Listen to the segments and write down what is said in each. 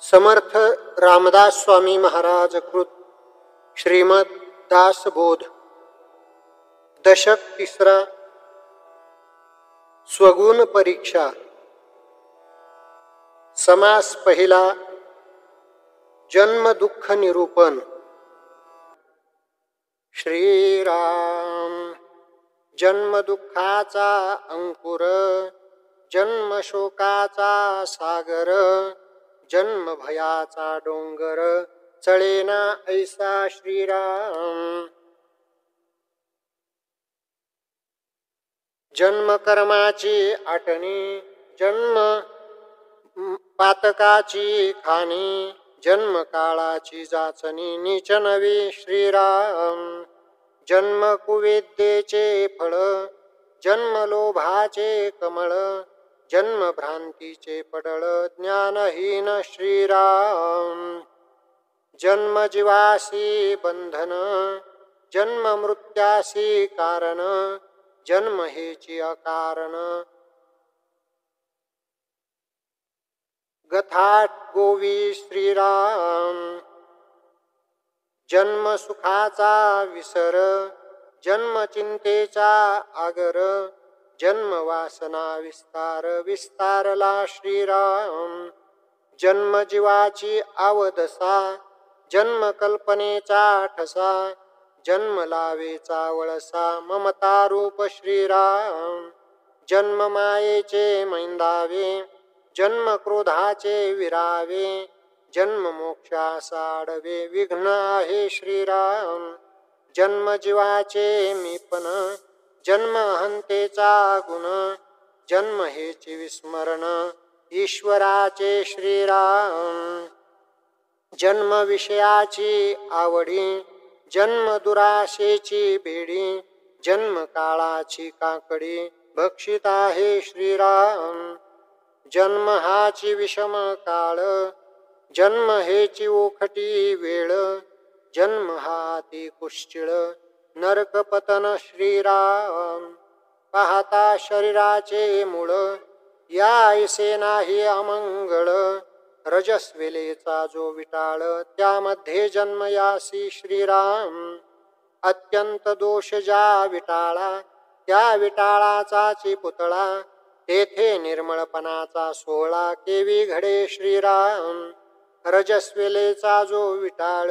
समर्थ रामदास स्वामी महाराज कृत श्रीमद दासबोध दशक तिसरा स्वगुण परीक्षा समास पहिला जन्म दुःख निरूपण श्रीराम जन्म दुःखाचा अंकुर जन्म शोकाचा सागर जन्म भयाचा डोंगर चळेना ऐसा श्रीराम जन्म कर्माची आटणी जन्म पातकाची खाणी जन्म काळाची जाचणी नीच नवी श्रीराम जन्म कुविद्येचे फळ जन्म लोभाचे कमळ जन्म भ्रांतीचे पडळ ज्ञानहीन श्रीराम जन्म जीवासी बंधन जन्म मृत्यासी कारण जन्म हेची अकारण गथाट गोवी श्रीराम जन्म सुखाचा विसर जन्म चिंतेचा आगर जन्म वासना विस्तार विस्तारला श्रीराम जन्म जीवाची आवदसा जन्म कल्पनेचा ठसा जन्म लावेचा वळसा ममता रूप श्रीराम जन्म मायेचे मैंदावे जन्म क्रोधाचे विरावे जन्म मोक्षासा आडवे विघ्न आहे श्रीराम जन्म जीवाचे मीपण जन्म अहंतेचा गुण जन्म हेची विस्मरण ईश्वराचे श्रीराम जन्म विषयाची आवडी जन्म दुराशेची बेडी जन्म काळाची काकडी भक्षित आहे श्रीराम जन्म हाची विषम काळ जन्म हेची ओखटी वेळ जन्म हाती कुश्चिळ नरक पतन श्रीराम पाहता शरीराचे मूळ या ऐसे नाही अमंगळ रजस्वेलेचा जो विटाळ त्यामध्ये जन्म यासी श्रीराम अत्यंत दोष ज्या विटाळा त्या विटाळाचाची पुतळा तेथे निर्मळपणाचा सोहळा केवी घडे श्रीराम रजस्वेलेचा जो विटाळ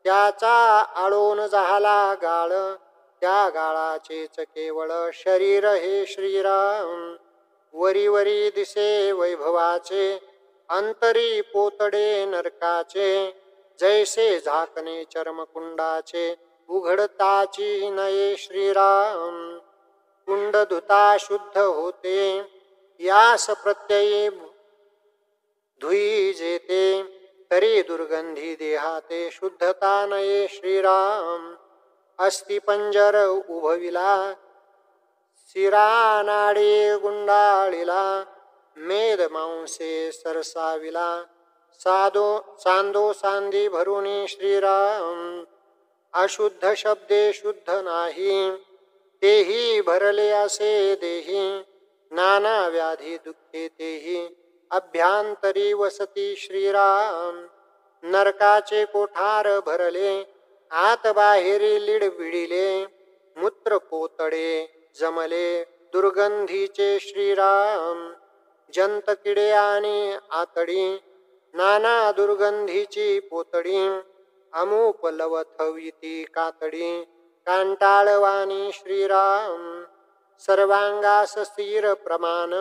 त्याचा आळोन झाला गाळ त्या गाळाचेच केवळ शरीर हे श्रीराम वरी वरी दिसे वैभवाचे अंतरी पोतडे नरकाचे जैसे झाकणे चर्मकुंडाचे उघडताची नये श्रीराम कुंड धुता शुद्ध होते यास प्रत्ययी धुई जेते तरी दुर्गंधी देहाते शुद्धता नये श्रीराम अस्ति पंजर उभविला शिरानाडे गुंडाळिला मेद मांसे सरसाविला सांदो सांदी भरुनी श्रीराम अशुद्ध शब्दे शुद्ध नाही तेही भरले असे देही नाना व्याधी दुःखे तेही अभ्यांतरी वसती श्रीराम नरकाचे कोठार भरले आत बाहेरी लीड विडिले मूत्र पोतडे जमले दुर्गंधीचे श्रीराम जंत किडे आणि आतडी नाना दुर्गंधीची पोतडी अमूप लवथविती कातडी कांटाळवाणी श्रीराम सर्वांगास स्थिर प्रमाण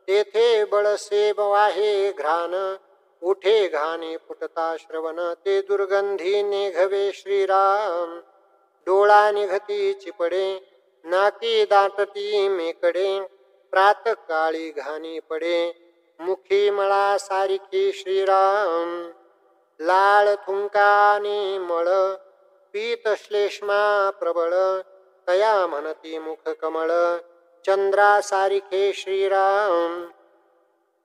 तेथे बळसेब वाहे घ्राण उठे घाणे फुटता श्रवण ते दुर्गंधी निघवे श्रीराम डोळा निघती चिपडे नाकी दाटती मेकडे प्रातकाळी घाणी पडे मुखी मळा सारिखी श्रीराम लाळ थुंकानी मळ पीत श्लेष्मा प्रबळ तया म्हणती मुख कमळ चंद्रा सारिखे श्रीराम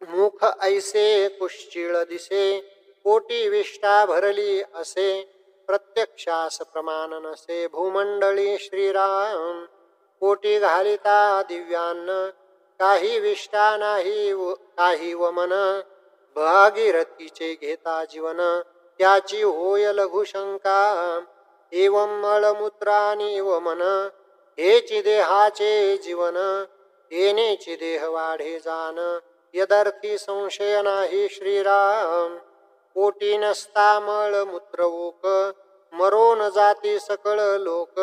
मुख ऐसे कुश्चिळ दिसे कोटी विष्टा भरली असे प्रत्यक्षास प्रमाण नसे भूमंडळी श्रीराम कोटी घालिता दिव्यान्न काही विष्टा नाही काही वमन भागीरथीचे घेता जीवन त्याची होय लघुशंका एवं मळमूत्रानिव मन हेची देहाचे जीवन येनेची देह वाढे जान यदर्थी संशय नाही श्रीराम पोटी नसता मळमूत्र ओक मरोन जाती सकळ लोक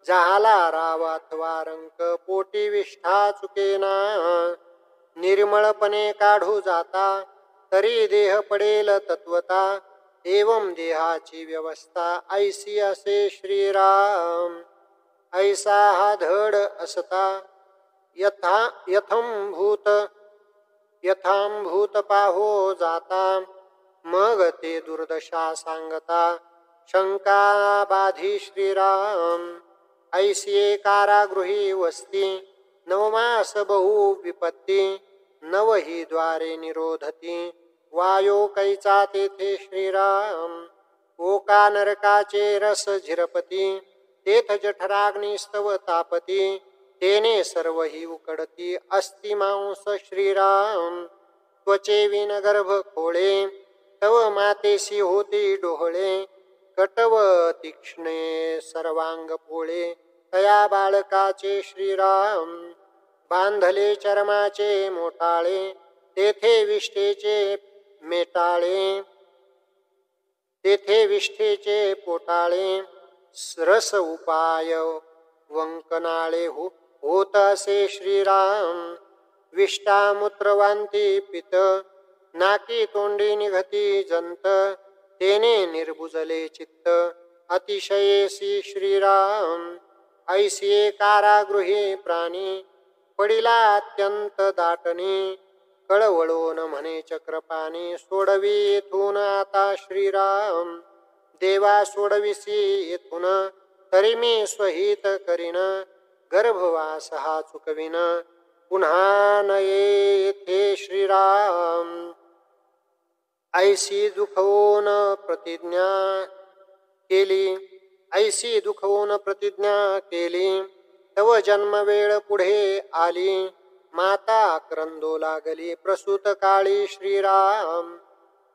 झाला राव अथवा रंक पोटी विष्ठा चुकेना निर्मळपणे काढू जाता तरी देह पडेल तत्वता एवं देहाची व्यवस्था ऐसी असे श्रीराम ऐसा हा धड असता यथांभूत पाहो जाता मग ते दुर्दशा सांगता शंका बाधी श्रीराम ऐसी कारागृही वस्ती नवमास बहु विपत्ती नवही द्वारे निरोधती वायो कैचा तेथे श्रीराम ओका नरकाचे रस झिरपती तेथ जठराग्निस्तव तापती तेने सर्वही उकडती अस्ति मांस श्रीराम त्वचे विन गर्भ खोळे तव मातेसी होती डोहळे कटव तीक्ष्णे सर्वांग पोळे तया बाळकाचे श्रीराम बांधले चर्माचे मोटाळे तेथे विष्ठेचे मेटाळे तेथे विष्ठेचे पोटाळे रस उपाय वंकनाळे होत असे श्रीराम विष्ठा मूत्रवांती पित नाकी तोंडी निघती जंत तेने निर्बुजले चित्त अतिशयेसी श्रीराम ऐसिये कारागृहे प्राणी पडिला अत्यंत दाटणे कळवळून म्हणे चक्रपाणी सोडवी येथून आता श्रीराम देवा सोडविसी येथून तरी मी स्वहित करीन गर्भवास हा चुकविन पुन्हा न येथे श्रीराम ऐसी दुखवून प्रतिज्ञा केली तव जन्मवेळ पुढे आली माता क्रंदो लागली प्रसूत काळी श्रीराम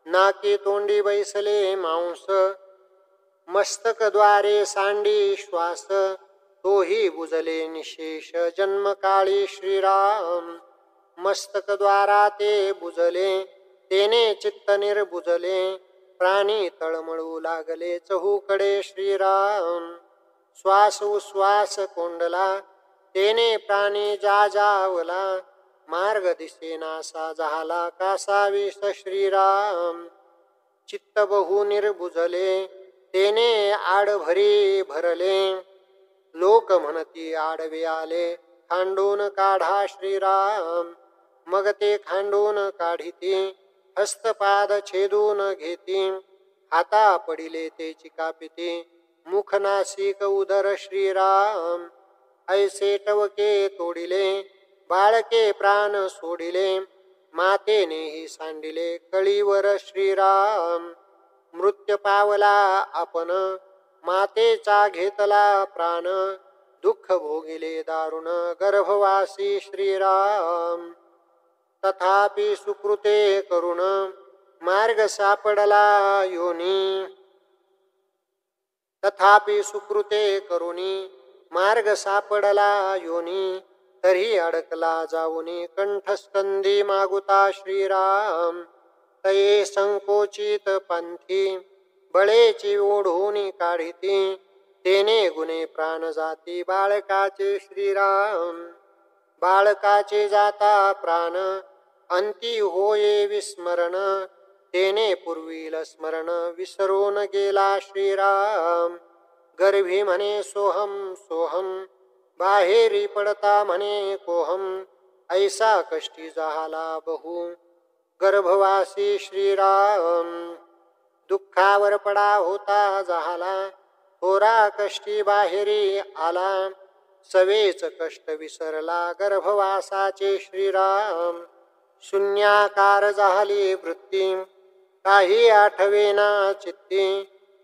नाकी तोंडी बैसले मांस मस्तकद्वारे सांडी श्वास तोही बुजले निशेष जन्मकाळी श्रीराम मस्तकद्वारा ते बुजले तेने चित्त निर्बुजले प्राणी तळमळू लागले चहूकडे श्रीराम श्वास उश्वास कोंडला तेने प्राणी जाजावला मार्ग दिसेनासा झाला कासा विष श्रीराम चित्त बहु निर्बुजले तेने आडभरी भरले लोक म्हणती आडवे आले खांडून काढा श्रीराम मग ते खांडून काढिती हस्तपाद छेदून घेती हाता पडिले ते चिकापिती मुख नासिक उदर श्रीराम ऐसे टवके तोडिले बाळके प्राण सोडिले मातेनेही सांडिले कळीवर श्रीराम मृत्यू पावला आपण मातेचा घेतला प्राण दुःख भोगिले दारुण गर्भवासी श्रीराम तथापि सुकृते करुण मार्ग सापडला योनी तथापि सुकृते करुणी मार्ग सापडला योनी तरी अडकला जाऊनी कंठस्कंदी मागुता श्रीराम तये संकोचित पंथी बळेची ओढून काढिती तेने गुणे प्राण जाती बाळकाचे श्रीराम बाळकाचे जाता प्राण अंती होये विस्मरण तेने पूर्वील स्मरण विसरून गेला श्रीराम गर्भी म्हणे सोहम सोहम बाहेरी पडता म्हणे कोहम ऐसा कष्टी झाला बहु गर्भवासी श्रीराम दुःखावर पडा होता झाला थोरा कष्टी बाहेरी आला सवेच कष्ट विसरला गर्भवासाचे श्रीराम शून्याकार झाली वृत्ती काही आठवेना चित्ती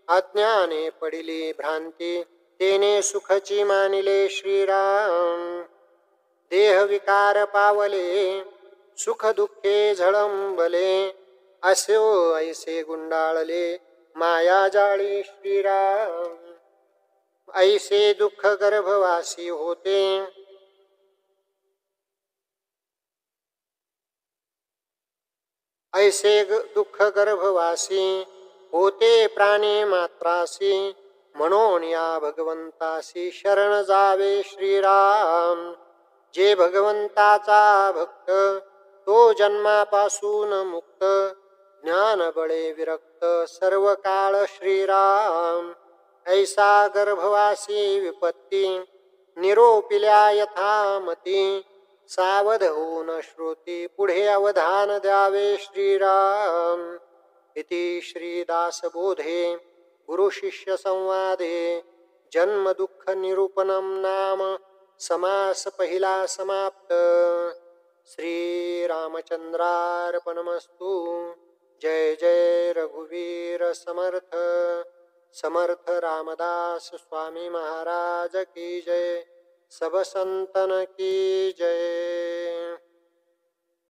अज्ञाने पडिली भ्रांती तेने सुखची मानिले श्रीराम देह विकार पावले सुख दुःखे झळंबले असो ऐसे गुंडाळले माया जाळी श्रीराम. ऐसे दुःख गर्भवासी होते ऐसे दुःख गर्भवासी होते प्राणी मात्रासी. म्हणून या भगवंतासी शरण जावे श्रीराम. जे भगवंताचा भक्त तो जन्मापासून मुक्त. ज्ञान बळे विरक्त सर्व काळ श्रीराम. ऐसा गर्भवासी विपत्ती निरोपिल्या यथामती. सावध होऊन श्रोती पुढे अवधान द्यावे श्रीराम. इति श्रीदासबोधे गुरु शिष्य संवादे जन्म दुःख निरूपणम नाम समास पहिला समाप्त. श्री रामचंद्रार्पणमस्तु. जय जय रघुवीर समर्थ. समर्थ रामदास स्वामी महाराज की जय. सब संतन की जय.